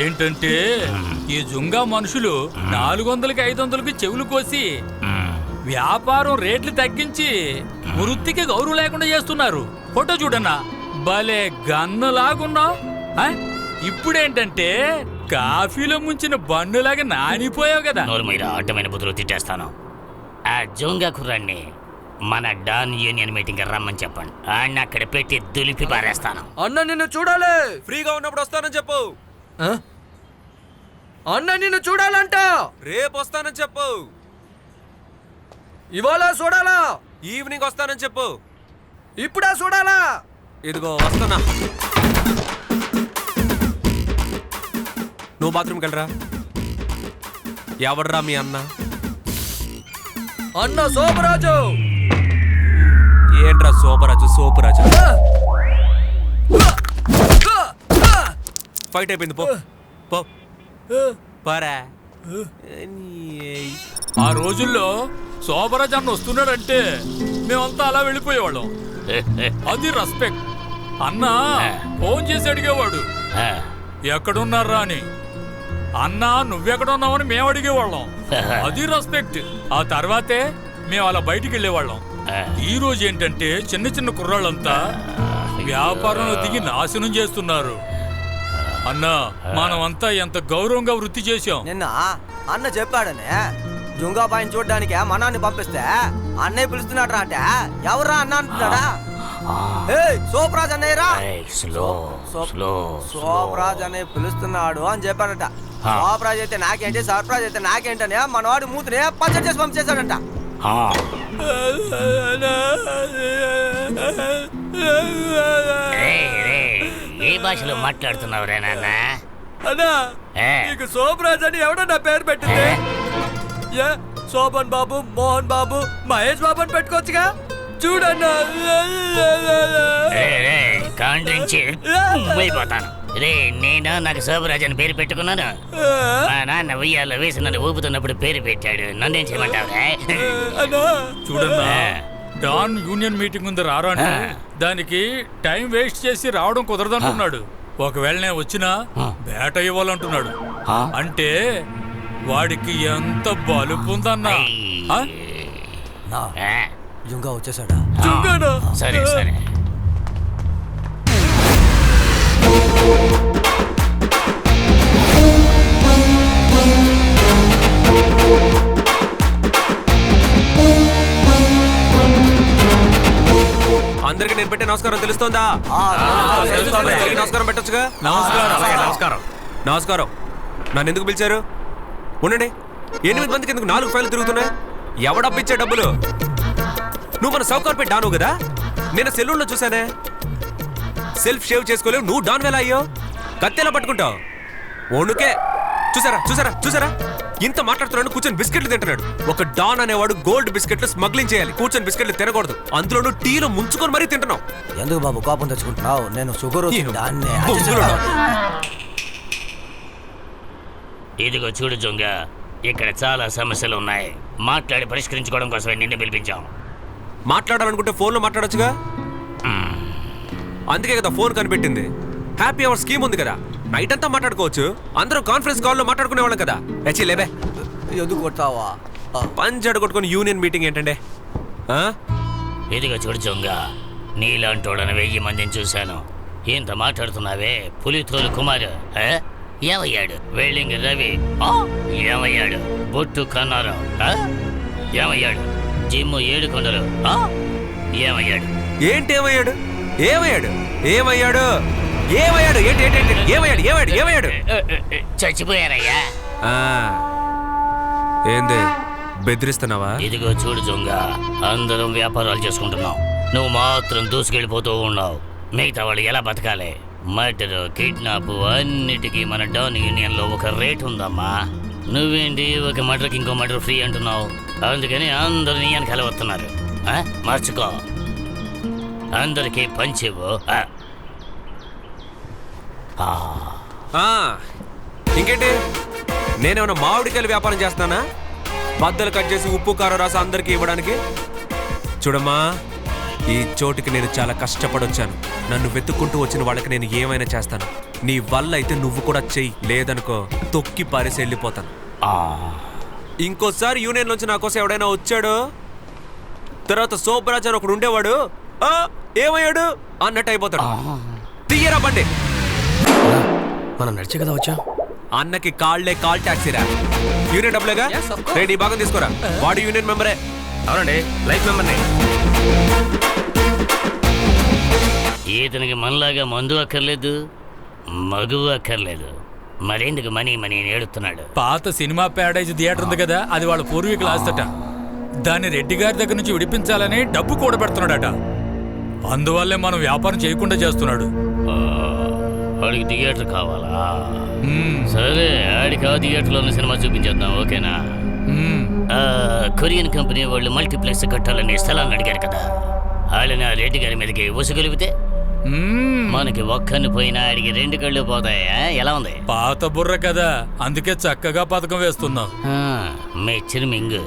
ఏంటంటే ఈ జుంగా మనుషులు 400కి 500కి చెవులు కోసి వ్యాపారం రేట్లు తగ్గించి వృత్తికి గౌరవం లేకుండా చేస్తున్నారు. ఫోటో చూడన్నా, భలే గన్నులాగున్నావు. ఇప్పుడేంటంటే కాఫీలో ముంచిన బన్నులాగా నానిపోయావు కదా. అడ్డమైన బుద్ధులు తిట్టేస్తాను. ఆ జోంగా కుర్రాన్ని మన డాన్ యూనియన్ మీటింగ్ రమ్మని చెప్పండి. ఆయన అక్కడ పెట్టి దులిపి పారేస్తాను. అన్న నిన్ను చూడాలి. ఫ్రీగా ఉన్నప్పుడు వస్తానని చెప్పు. అన్న నిన్ను చూడాలంట. రేపు వస్తానని చెప్పు. ఇవాళ చూడాలా? ఈవినింగ్ వస్తానని చెప్పు. ఇప్పుడా చూడాలా? ఇదిగో వస్తానా. నువ్వు బాత్రూమ్కి వెళ్ళరా. ఎవడరా మీ అన్న? అన్న సోమరాజు. ఏంట్రా సోపరాజు? సోపరాజు ఫైట్ అయిపోయింది. పో పో పరా. ఆ రోజుల్లో శోభరాజ్ అన్న వస్తున్నాడంటే మేమంతా అలా వెళ్ళిపోయేవాళ్ళం. అది రెస్పెక్ట్. అన్న ఫోన్ చేసి అడిగేవాడు ఎక్కడున్నారా అని. అన్నా నువ్వెక్కడున్నావని మేము అడిగేవాళ్ళం. అది రెస్పెక్ట్. ఆ తర్వాతే మేము అలా బయటికి వెళ్ళేవాళ్ళం. ఈ రోజు ఏంటంటే చిన్న చిన్న కుర్రాళ్ళంతా వ్యాపారంలో దిగి నాశనం చేస్తున్నారు. అన్నా మనమంతా ఎంత గౌరవంగా వృత్తి చేశాం. నిన్న అన్న చెప్పాడనే జుంగాబాయిని చూడడానికి మనాన్ని పంపిస్తే అన్నయ్య పిలుస్తున్నాడు అంటే ఎవరా అన్న అంటున్నాడా? సోపరాజ్ అన్నయ్యరా, సోపరాజ్ అన్నయ్య పిలుస్తున్నాడు అని చెప్పాడట. సోపరాజ్ అయితే నాకేంటి, సర్ప్రాజ్ అయితే నాకేంటనే మనవాడు మూతిని పచ్చడి చేసి పంపించేశాడంట. ఏ భాషలో మాట్లాడుతున్నావురా నాన్న? అన్నా నీకు సోమరాజ్ అని ఎవడన్నా పేరు పెట్టింది? శోభన్ బాబు, మోహన్ బాబు, మహేష్ బాబు అని పెట్టుకోవచ్చుగా. చూడన్నా పోతాను రే. నేను నాకు శోభరాజ్ అని పేరు పెట్టుకున్నాను. మా నాన్న ఉయ్యాలో వేసి నన్ను ఊపుతున్నప్పుడు పేరు పెట్టాడు. నన్నేం చేయమంటావురా? చూడన్నా, డాన్ యూనియన్ మీటింగ్ ఉంది రారా అంటే దానికి టైం వేస్ట్ చేసి రావడం కుదరదంటున్నాడు. ఒకవేళ నేను వచ్చినా బేట ఇవ్వాలంటున్నాడు. అంటే వాడికి ఎంత బలుపు ఉందన్నా. జుంగా వచ్చేసాడా? సరే సరే. అందరికి నేను పెట్టే నమస్కారం తెలుస్తుందా? నమస్కారం పెట్టొచ్చుగా. నమస్కారం. నమస్కారం. నన్ను ఎందుకు పిలిచారు? ఉండండి. 8 మందికి ఎందుకు 4 ఫైళ్ళు తిరుగుతున్నాయి? ఎవడప్పిచ్చే డబ్బులు? నువ్వు మన సౌకర్పేట డాను కదా. నేను సెలూన్లో చూసానే. సెల్ఫ్ షేవ్ చేసుకోలేవు, నువ్వు డాన్ వేలా అయ్యో. కత్తెలా పట్టుకుంటావు? ఒణుకే. చూసారా చూసారా చూసారా? ఇంత మాట్లాడుతున్నాడు, కూర్చొని బిస్కెట్లు తింటున్నాడు. ఒక డాన్ అనేవాడు గోల్డ్ బిస్కెట్లు స్మగ్లింగ్ చేయాలి, కూర్చొని బిస్కెట్లు తినకూడదు. అందులోనూ టీలో ముంచుకొని మరీ తింటున్నావు. ఎందుకు బాబు కోపం తెచ్చుకుంటున్నావు? నేను షుగర్ ఇదిగో చూడు జొంగ, ఇక్కడ చాలా సమస్యలు ఉన్నాయి. మాట్లాడి పరిష్కరించుకోవడం కోసమే నిన్ను పిలిపించాం. మాట్లాడాలనుకుంటే ఫోన్లో మాట్లాడొచ్చుగా. అందుకే కదా ఫోన్ కనిపెట్టింది. హ్యాపీ అవర్ స్కీమ్ ఉంది కదా, నైట్ అంతా మాట్లాడుకోవచ్చు. అందరూ కాన్ఫరెన్స్ కాల్లో మాట్లాడుకునే వాళ్ళం కదా. లేబే ఎందుకు కొడతావా? పంచాడు కొట్టుకుని యూనియన్ మీటింగ్ ఏంటంటే? ఇదిగో చూడు జొంగ, నీలాంటోడని 1000 మందిని చూశాను. ఇంత మాట్లాడుతున్నావే. పులితోలు కుమార్ ఏమయ్యాడు? వెల్డింగ్ రవి ఏమయ్యాడు? బొట్టు కన్నారు ఏమయ్యాడు? జిమ్ 7 కొండలు ఏమయ్యాడు? ఏంటేమయ్యాడు? ఏమయ్యాడు? ఏమయ్యాడు? ఏమయ్యాడు? ఏంటి ఏమయ్యాడు? ఏమయ్యాడు? ఏమయ్యాడు? చచ్చిపోయారయ్యా. ఏంది బెదిరిస్తున్నావా? ఇదిగో చూడు జొంగ, అందరం వ్యాపారాలు చేసుకుంటున్నాం. నువ్వు మాత్రం దూసుకెళ్ళిపోతూ ఉన్నావు. మిగతా వాళ్ళు ఎలా బతకాలి? మర్డర్, కిడ్నాప్ అన్నిటికీ మన డాన్ యూనియన్ లో ఒక రేట్ ఉందమ్మా. నువ్వేంటి ఒక మర్డర్కి ఇంకో మర్డర్ ఫ్రీ అంటున్నావు? అందుకని అందరు నీ వెనకాల వస్తున్నారు. మర్చుకో, అందరికీ పంచివ్వు. ఇంకేంటి? నేనేమన్నా మామిడికాయలు వ్యాపారం చేస్తానా? బద్దలు కట్ చేసి ఉప్పు కారం రాసి అందరికీ ఇవ్వడానికి? చూడమ్మా, ఈ చోటుకి నేను చాలా కష్టపడొచ్చాను. నన్ను వెతుక్కుంటూ వచ్చిన వాళ్ళకి నేను ఏమైనా చేస్తాను. నీ వల్ల అయితే నువ్వు కూడా చెయ్యి, లేదనుకో తొక్కి పారేసి వెళ్ళిపోతాను. ఇంకోసారి యూనియన్ నుంచి నా కోసం ఎవడైనా వచ్చాడు, తర్వాత సోబరాజ్ అని ఒకడు ఉండేవాడు, "ఆ, ఏమయ్యాడు అన్నట్టు అయిపోతాడు. తీయరా బండి. మనం నడిచే కదా వచ్చా. అన్నకి కాళ్లే కాల్ టాక్సీరా. యూనియన్ డబ్బులేగా, రేపు ఈ భాగం తీసుకోరా. వాడు యూనియన్ మెంబరే. అవునండి, లైఫ్ మెంబర్ని. ఈతనికి మనలాగా మందు అక్కర్లేదు, మగువు అక్కర్లేదు. మరెందుకు మనీ మనీ అని ఏడుతున్నాడు? పాత సినిమా ప్యాడేజ్ థియేటర్ ఉంది కదా, అది వాళ్ళ పూర్వీకుల ఆస్తట. దాన్ని రెడ్డి గారి దగ్గర నుంచి విడిపించాలని డబ్బు కూడబెడుతున్నాడట. అందువల్లే మనం వ్యాపారం చేయకుండా చేస్తున్నాడు. వాడికి థియేటర్ కావాలా? సరే, ఆడికి ఆ థియేటర్లో ఉన్న సినిమా చూపించేద్దాం, ఓకేనా? కొరియన్ కంపెనీ వాళ్ళు మల్టీప్లెక్స్ కట్టాలని స్థలాన్ని అడిగారు కదా, వాళ్ళని ఆ రెడ్డి గారి మీదకి ఉసుగొలిపితే మనకి ఒక్కని పోయినా ఆడికి 2 కళ్ళు పోతాయా? ఎలా ఉంది? పాత బుర్ర కదా, అందుకే చక్కగా పథకం వేస్తున్నాం. మీ చిరుమింగు